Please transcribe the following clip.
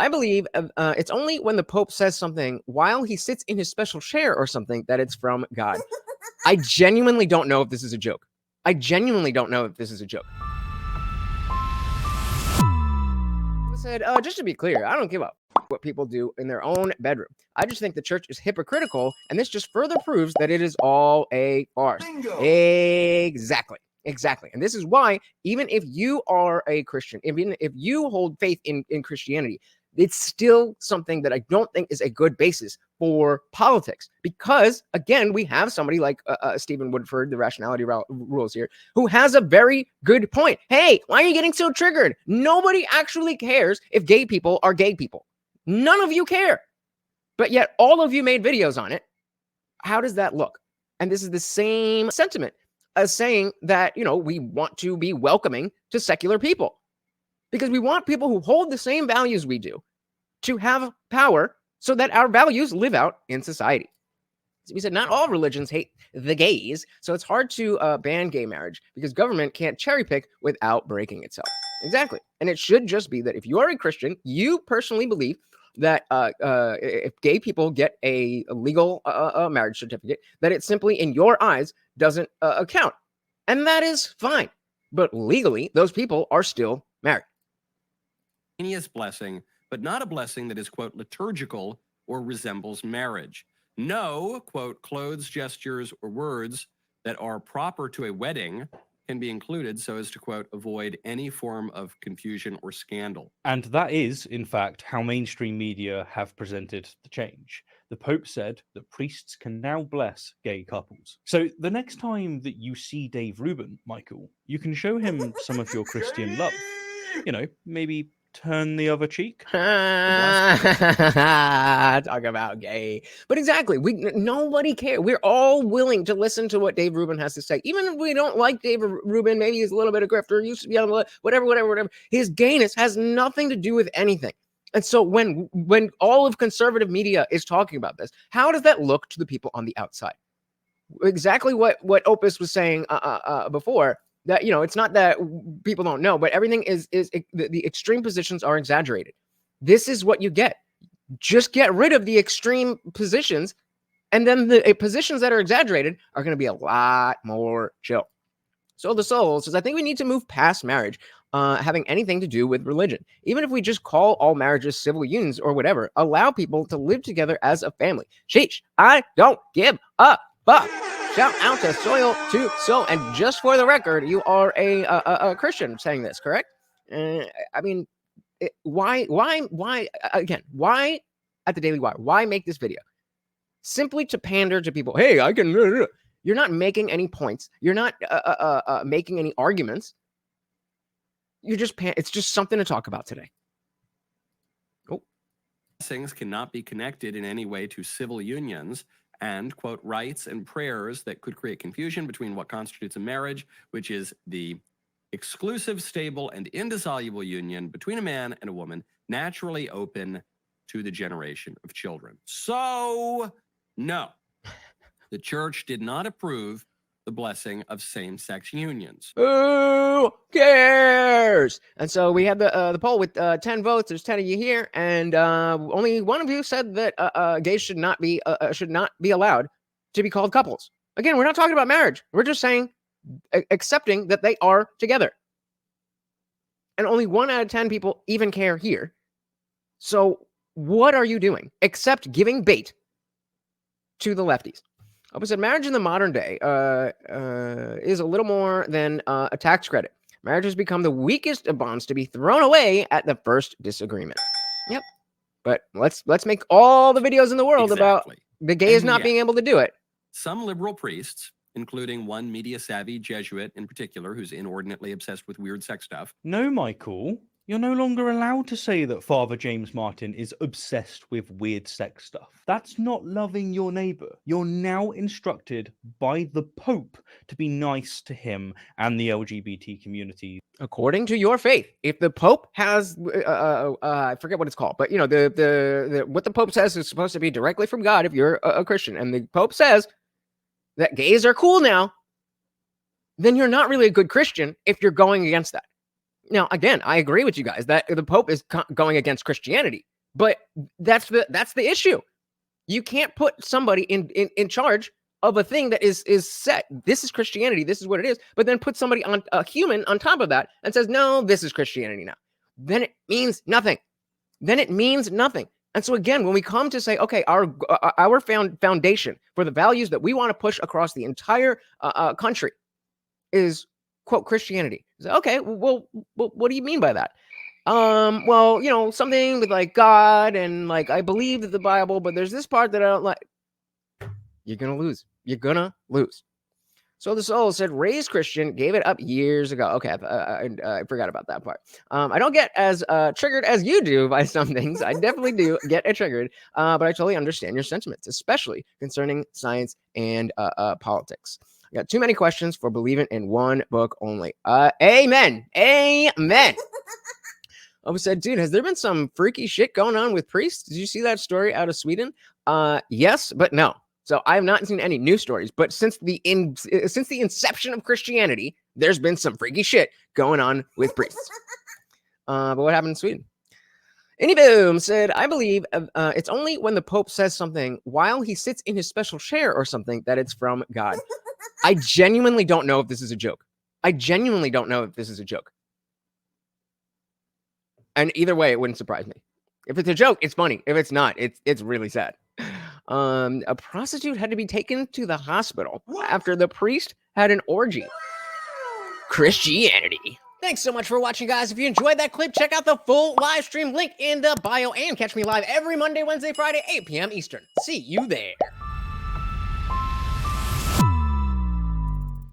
I believe it's only when the Pope says something while he sits in his special chair or something that it's from God. I genuinely don't know if this is a joke. I genuinely don't know if this is a joke. I said, just to be clear, I don't give a what people do in their own bedroom. I just think the church is hypocritical, and this just further proves that it is all a farce. Bingo. Exactly. And this is why, even if you are a Christian, even if you hold faith in Christianity, it's still something that I don't think is a good basis for politics. Because, again, we have somebody like Stephen Woodford, the Rationality Rules here, who has a very good point. Hey, why are you getting so triggered? Nobody actually cares if gay people are gay people. None of you care. But yet all of you made videos on it. How does that look? And this is the same sentiment as saying that, we want to be welcoming to secular people. Because we want people who hold the same values we do to have power so that our values live out in society. So we said not all religions hate the gays, so it's hard to ban gay marriage because government can't cherry pick without breaking itself. Exactly. And it should just be that if you are a Christian, you personally believe that if gay people get a legal marriage certificate, that it simply, in your eyes, doesn't count. And that is fine. But legally, those people are still married. Blessing, but not a blessing that is, quote, liturgical or resembles marriage. No, quote, clothes, gestures, or words that are proper to a wedding can be included so as to, quote, avoid any form of confusion or scandal. And that is, in fact, how mainstream media have presented the change. The Pope said that priests can now bless gay couples. So the next time that you see Dave Rubin, Michael, you can show him some of your Christian love. Maybe turn the other cheek. Talk about gay. But exactly, nobody cares. We're all willing to listen to what Dave Rubin has to say. Even if we don't like Dave Rubin, maybe he's a little bit of grifter, used to be on the whatever. His gayness has nothing to do with anything. And so when all of conservative media is talking about this, how does that look to the people on the outside? Exactly what Opus was saying before. That, it's not that people don't know, but everything is the extreme positions are exaggerated. This is what you get. Just get rid of the extreme positions, and then the positions that are exaggerated are going to be a lot more chill. So the Soul says, I think we need to move past marriage having anything to do with religion. Even if we just call all marriages civil unions or whatever, allow people to live together as a family. Sheesh, I don't give a fuck. Shout out to Soil to Soul. And just for the record, you are a Christian saying this, correct? Why at the Daily Wire? Why make this video? Simply to pander to people. Hey, I can. You're not making any points. You're not making any arguments. You're just. It's just something to talk about today. Oh. Things cannot be connected in any way to civil unions and, quote, rites and prayers that could create confusion between what constitutes a marriage, which is the exclusive, stable, and indissoluble union between a man and a woman, naturally open to the generation of children. So, no, the church did not approve the blessing of same-sex unions. Who cares? And so we have the poll with 10 votes. There's 10 of you here, and only one of you said that gays should not be allowed to be called couples. Again, we're not talking about marriage. We're just saying accepting that they are together. And only 1 out of 10 people even care here. So what are you doing except giving bait to the lefties? Opposite, marriage in the modern day is a little more than a tax credit. Marriage has become the weakest of bonds to be thrown away at the first disagreement. Yep. But let's make all the videos in the world about the gays not being able to do it. Some liberal priests, including one media-savvy Jesuit in particular, who's inordinately obsessed with weird sex stuff. No, Michael. You're no longer allowed to say that Father James Martin is obsessed with weird sex stuff. That's not loving your neighbor. You're now instructed by the Pope to be nice to him and the LGBT community. According to your faith, if the Pope has, I forget what it's called, but the what the Pope says is supposed to be directly from God if you're a Christian, and the Pope says that gays are cool now, then you're not really a good Christian if you're going against that. Now, again, I agree with you guys that the Pope is going against Christianity. But that's the issue. You can't put somebody in charge of a thing that is set. This is Christianity. This is what it is. But then put somebody on a human on top of that and says, no, this is Christianity now. Then it means nothing. And so again, when we come to say, okay, our foundation for the values that we want to push across the entire country is, quote, Christianity. So, okay, well, what do you mean by that? Well, something with like God and like I believe that the Bible, but there's this part that I don't like. You're gonna lose. So the Soul said, raised Christian, gave it up years ago. Okay, I forgot about that part. I don't get as triggered as you do by some things. I definitely do get triggered, but I totally understand your sentiments, especially concerning science and politics. I got too many questions for believing in one book only. Amen. I said, dude, has there been some freaky shit going on with priests? Did you see that story out of Sweden? Yes, but no. So I have not seen any news stories, but since the inception of Christianity, there's been some freaky shit going on with priests. But what happened in Sweden? Anyboom said, I believe it's only when the Pope says something while he sits in his special chair or something that it's from God. I genuinely don't know if this is a joke. And either way, it wouldn't surprise me. If it's a joke, it's funny. If it's not, it's really sad. A prostitute had to be taken to the hospital after the priest had an orgy. Christianity. Thanks so much for watching, guys. If you enjoyed that clip, check out the full live stream link in the bio and catch me live every Monday, Wednesday, Friday, 8 p.m. Eastern. See you there.